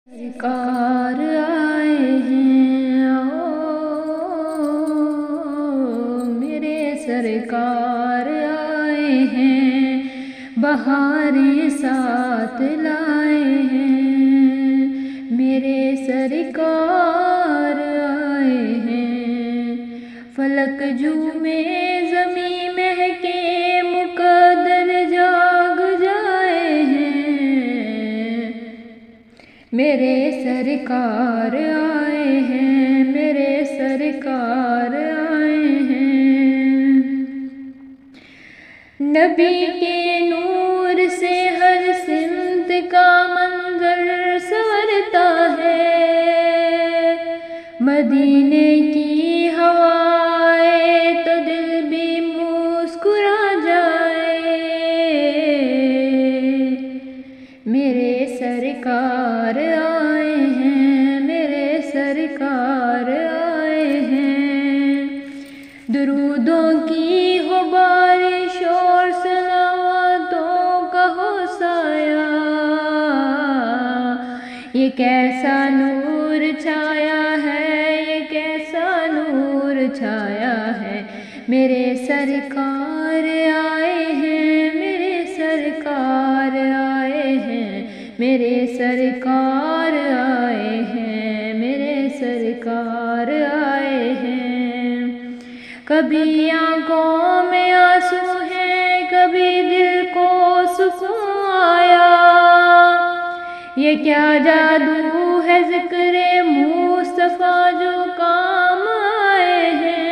سرکار آئے ہیں، میرے سرکار آئے ہیں، بہاریں ساتھ لائے ہیں، میرے سرکار آئے ہیں، فلک جھومے زمیں مہکے مقدر جاگ جائے ہیں، میرے سرکار آئے ہیں، میرے سرکار آئے ہیں، نبی کے نور سے ہر سمت کا منظر سنورتا ہے، مدینے کی ہوائیں تو دل بھی مسکرا جائے، میرے سرکار آئے ہیں، میرے سرکار آئے ہیں، درودوں کی ہو بارش اور صلواتوں کا ہو سایہ، یہ کیسا نور چھایا ہے، یہ کیسا نور چھایا ہے، میرے سرکار آئے ہیں، میرے سرکار آئے ہیں، میرے سرکار آئے ہیں، میرے سرکار آئے ہیں، کبھی آنکھوں میں آنسو ہیں، کبھی دل کو سکون آیا، یہ کیا جادو ہے ذکر مصطفیٰ جو کام آئے ہیں،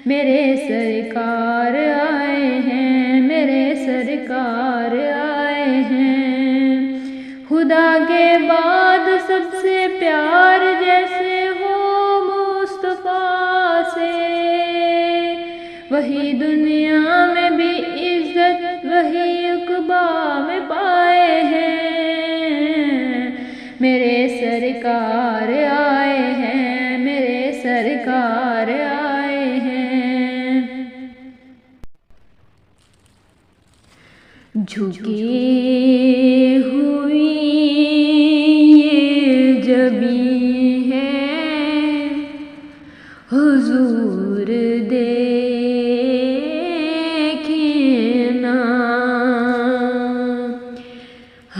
میرے سرکار آئے ہیں، میرے سرکار آئے ہیں، خدا کے بعد سب سے پیار جیسے ہو مصطفیٰ سے، وہی دنیا میں بھی عزت وہی عقبیٰ میں پائے ہیں، میرے سرکار آئے ہیں، میرے سرکار آئے ہیں، جھکی ہوئی یہ جبیں ہے حضور دیکھنا،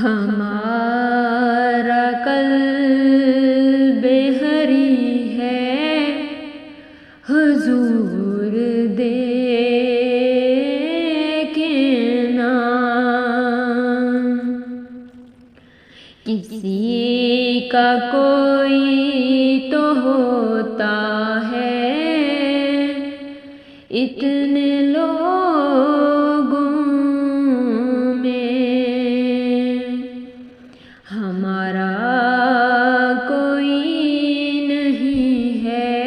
ہمارا قلب حری ہے حضور دیکھنا، کسی کا کوئی تو ہوتا ہے، اتنے لوگوں میں ہمارا کوئی نہیں ہے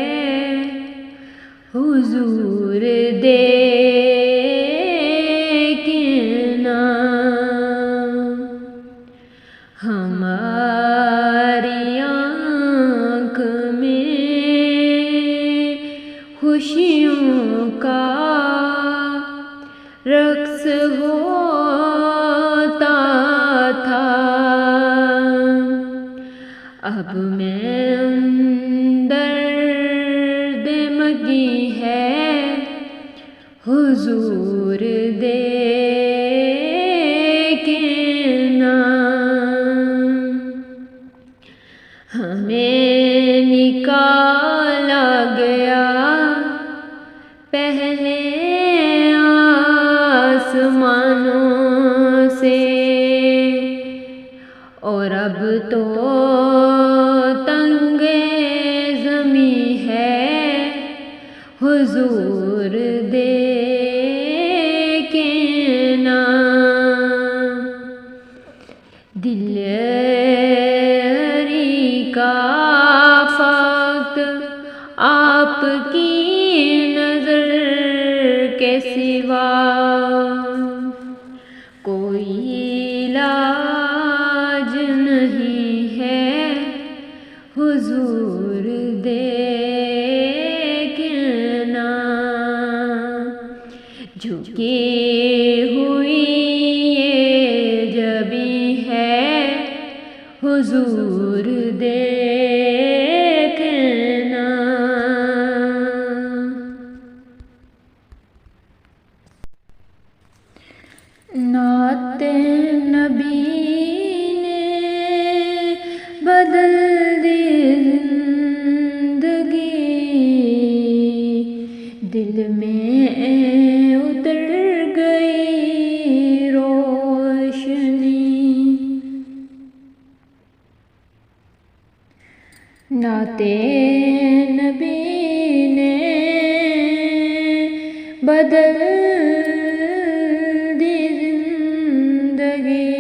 حضور دیکھنا، ہماری آنکھ میں خوشیوں کا رقص ہوتا تھا، اب میں درد مگی ہے حضور دیکھنا، ہمیں نکالا گیا پہلے آسمانوں سے، اور اب تو تنگ زمیں ہے حضور دیکھنا، دلری کا فقط آپ کی نظر کے سوا کوئی علاج نہیں ہے حضور دیکھنا، جھکی ہوئی یہ جبیں ہے حضور دیکھنا۔ نعت نبی نے بدل دی زندگی، دل میں اتر گئی روشنی۔ نعت نبی نے بدل دی زندگی،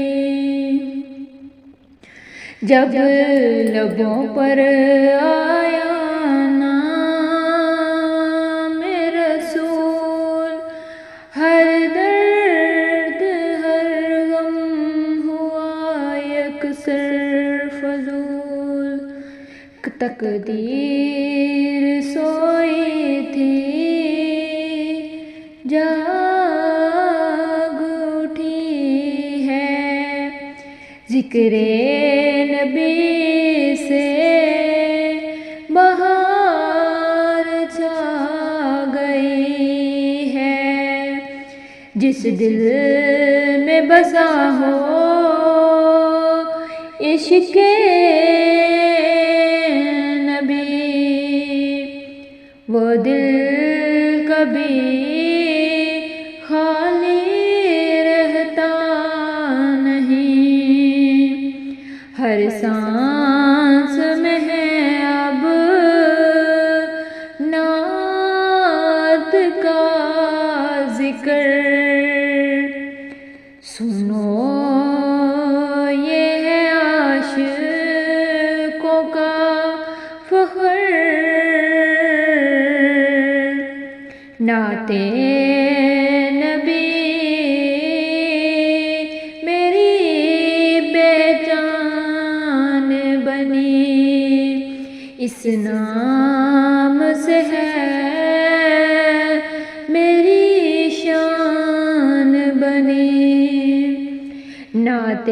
جب لبوں پر آیا نام رسول، ہر درد ہر غم ہوا یکسر فضول۔ تقدیر سوئی تھی جاگ اٹھی ہے، ذکر نبی سے بہار چھا گئی ہے۔ جس دل میں بسا ہو عشق نبی، وہ دل کبھی خالی رہتا نہیں۔ ہر سانس میں ہے اب نعت کا ذکر، سنو یہ ہے عاشقوں کا فخر۔ نعت نبی میری بے جان بنی، اس نام سے ہے میری شان بنی۔ نعت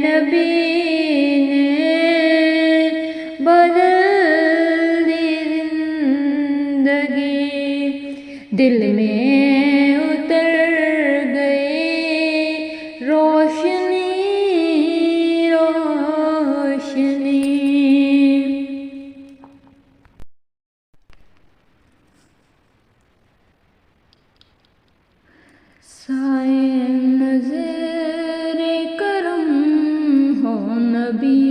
نبی نے بدل دی زندگی، دل میں اتر گئی روشنی روشنی۔ سائے نظر کرم ہو نبی،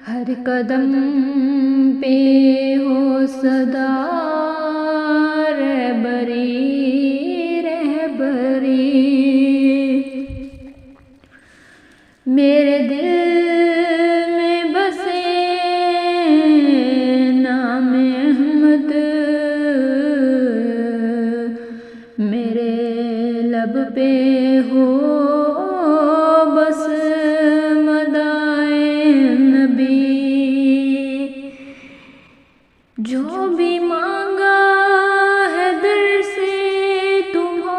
ہر قدم پہ ہو صدا رہبری رہبری۔ میرے دل میں بسے نام احمد، میرے لب پہ ہو بس مدائے نبی۔ جو بھی مانگا ہے در سے تمہارے،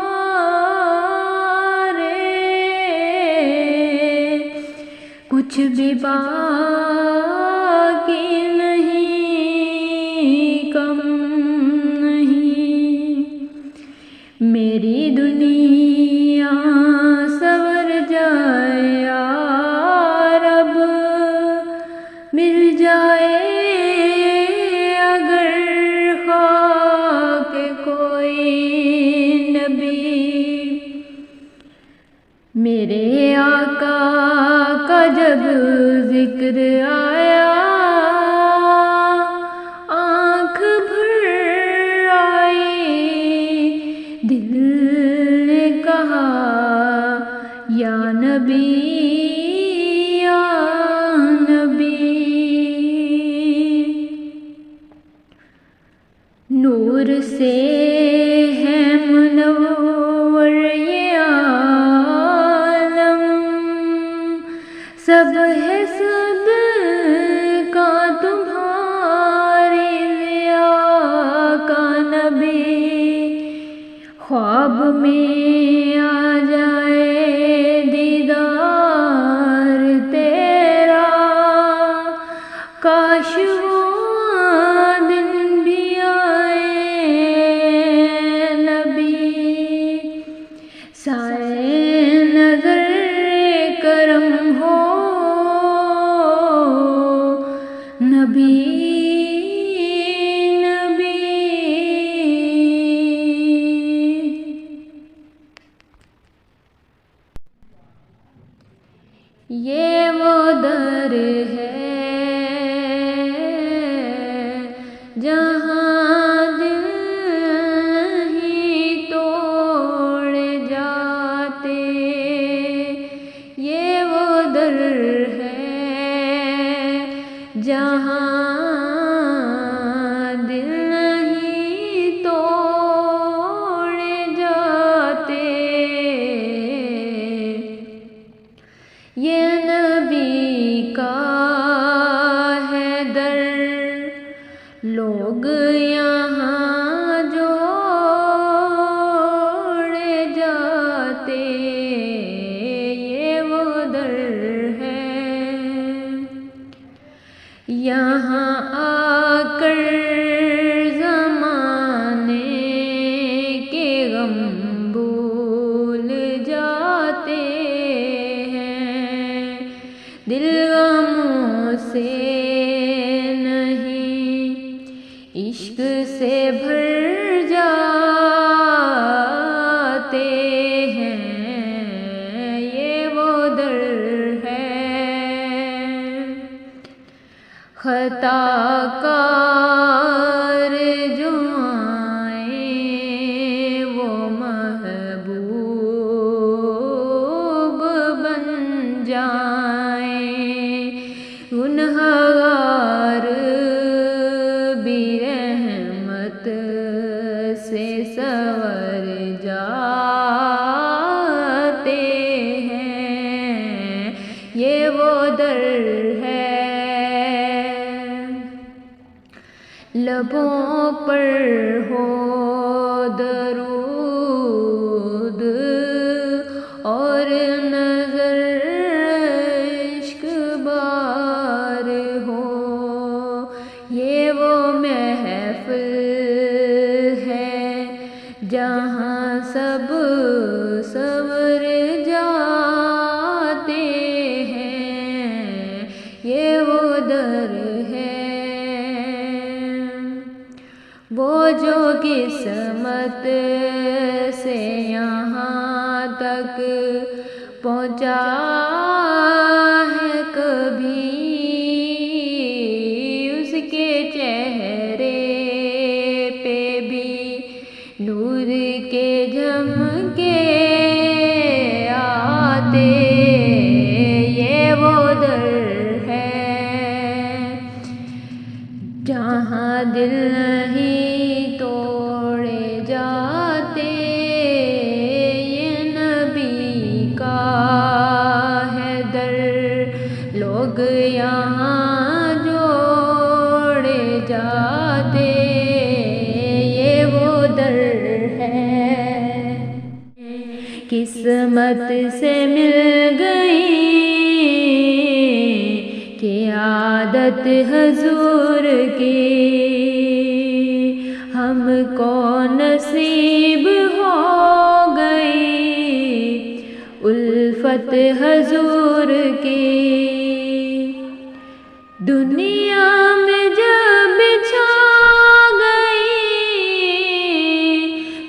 کچھ بھی باقی نہیں کم نہیں۔ میری دنیا سنور جائے یا رب، مل جائے اگر خاک کوئی نبی۔ میرے آقا کا جب ذکر آیا، آنکھ بھر آئی، دل نے کہا یا نبی یا نبی۔ نور سے ہے منور یہ عالم، سب ہے صدقہ تمہاری ضیا کا نبی۔ خواب میں آ جائے یہ وہ در ہے جہاں دل ہی توڑ جاتے، یہ وہ در ہے جہاں دل ہی توڑ جاتے، یہ نبی کا ہے در، لوگ یہاں جوڑ جاتے، یہ وہ در ہے، یہاں آ کر زمانے کے غم بھول جاتے ہیں، دل غموں سے نہیں عشق سے بھر جاتے ہیں، یہ وہ در ہے، خطا کار جو آئیں وہ محبوب بن جائیں، گنہگار بھی رحمت سے سنور جاتے ہیں، یہ وہ در ہے، لبوں پر ہو درود اور نظر عشق بار ہو، یہ وہ محفل ہے جہاں سب سنور جاتے ہیں، یہ وہ در ہے، وہ جو قسمت سے یہاں تک پہنچا ہے کبھی، اس کے چہرے پہ بھی نور کے جھمکے آتے، یہ وہ در ہے جہاں دل نہیں توڑے جاتے، یہ نبی کا ہے در، لوگ یہاں جوڑے جاتے، یہ وہ در ہے، قسمت سے مل گئی کہ عادت حضور کی ہم کو نصیب ہو گئی، الفت حضور کی دنیا میں جب چھا گئی،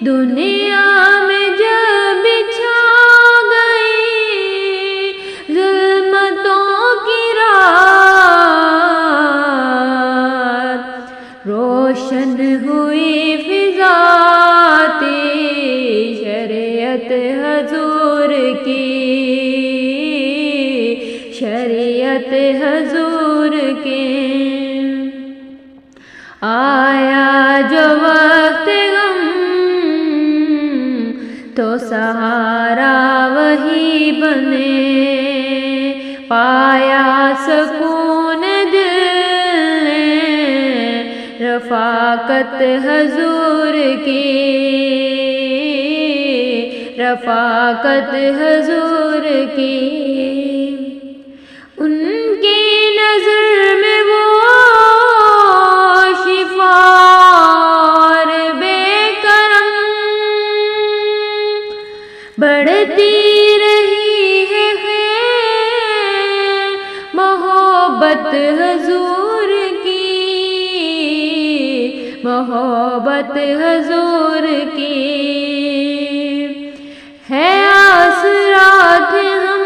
دنیا میں جب چھا گئی، ظلمتوں کی رات روشن ہوئی فضا تھی، شریعت حضور کی، شریعت حضور کی، آیا جو وقت غم تو سہارا وہی بنے، پایا سکون دل نے رفاقت حضور کی، رفاقت حضور کی، ان کی نظر میں وہ شفار بے کرم بڑھتی رہی ہے محبت حضور کی، محبت حضور کی ہے، آسرات ہم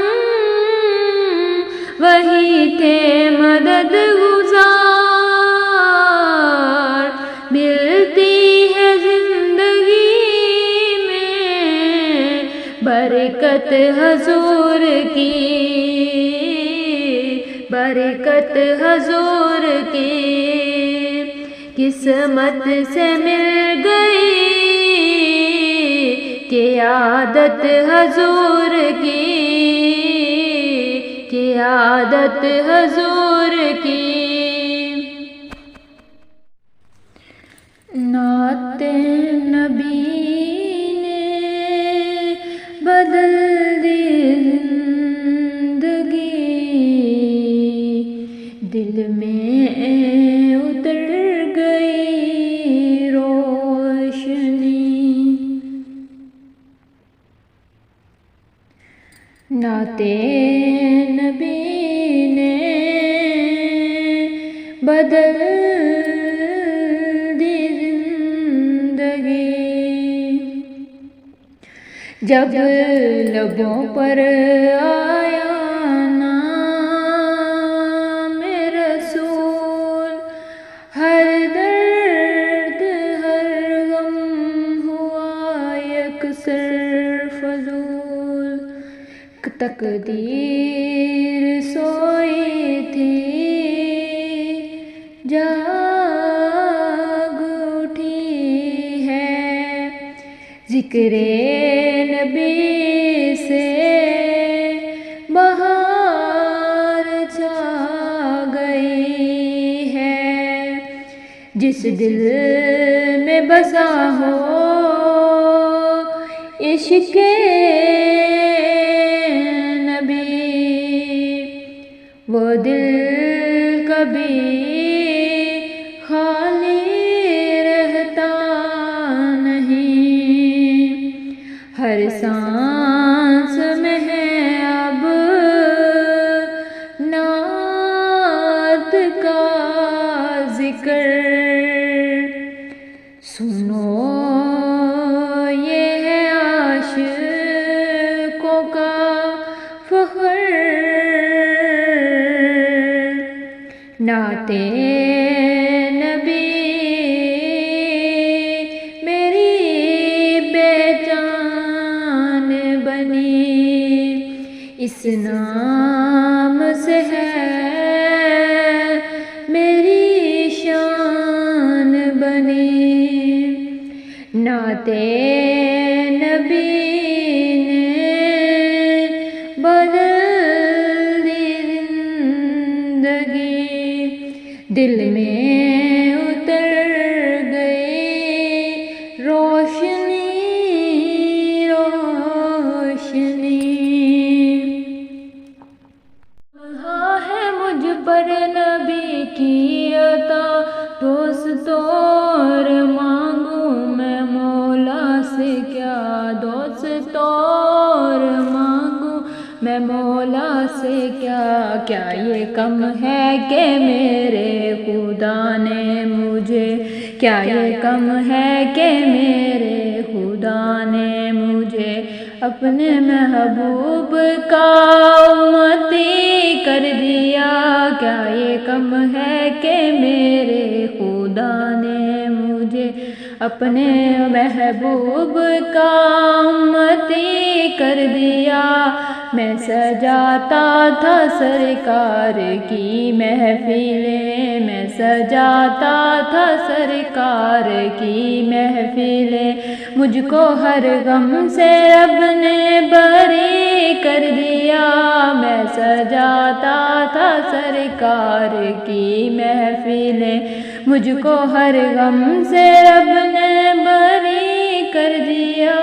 برکت حضور کی، برکت حضور کی قسمت سے مل گئی، قیادت حضور کی، قیادت حضور کی۔ نعت نبی نے بدل دی زندگی، دل میں اتر گئی روشنی۔ نعت نبی نے بدل دی زندگی، جب لبوں پر آیا نام رسول، ہر درد ہر غم ہوا یکسر فضول۔ تقدیر سوئی تھی جاگ اٹھی ہے، ذکر نبی سے بہار چھا گئی ہے۔ جس دل میں بسا ہو عشق نبی، وہ دل کبھی خالی رہتا نہیں، ہر سانس میں ہے اب نعت کا ذکر۔ سنو یہ ہے عاشقوں کا فخر، نعت نبی میری بے جان بنی، اس نام سے ہے میری شان بنی۔ نعت نبی نے بدل دی زندگی، دل میں اتر گئی روشنی، روشنی۔ کہاں ہے مجھ پر نبی کی عطا، دوست اور مانگوں میں مولا سے کیا، دوست اور مانگوں میں مولا سے کیا، کیا یہ کم ہے کہ میرے خدا نے مجھے، کیا یہ کم ہے کہ میرے خدا نے مجھے اپنے محبوب کا امتی کر دیا، کیا یہ کم ہے کہ میرے خدا نے مجھے اپنے محبوب کا امتی کر دیا۔ میں سجاتا تھا سرکار کی محفلیں، میں سجاتا تھا سرکار کی محفلیں، مجھ کو ہر غم سے رب نے بری کر دیا۔ میں سجاتا تھا سرکار کی محفلیں، مجھ کو ہر غم سے رب نے بری کر دیا۔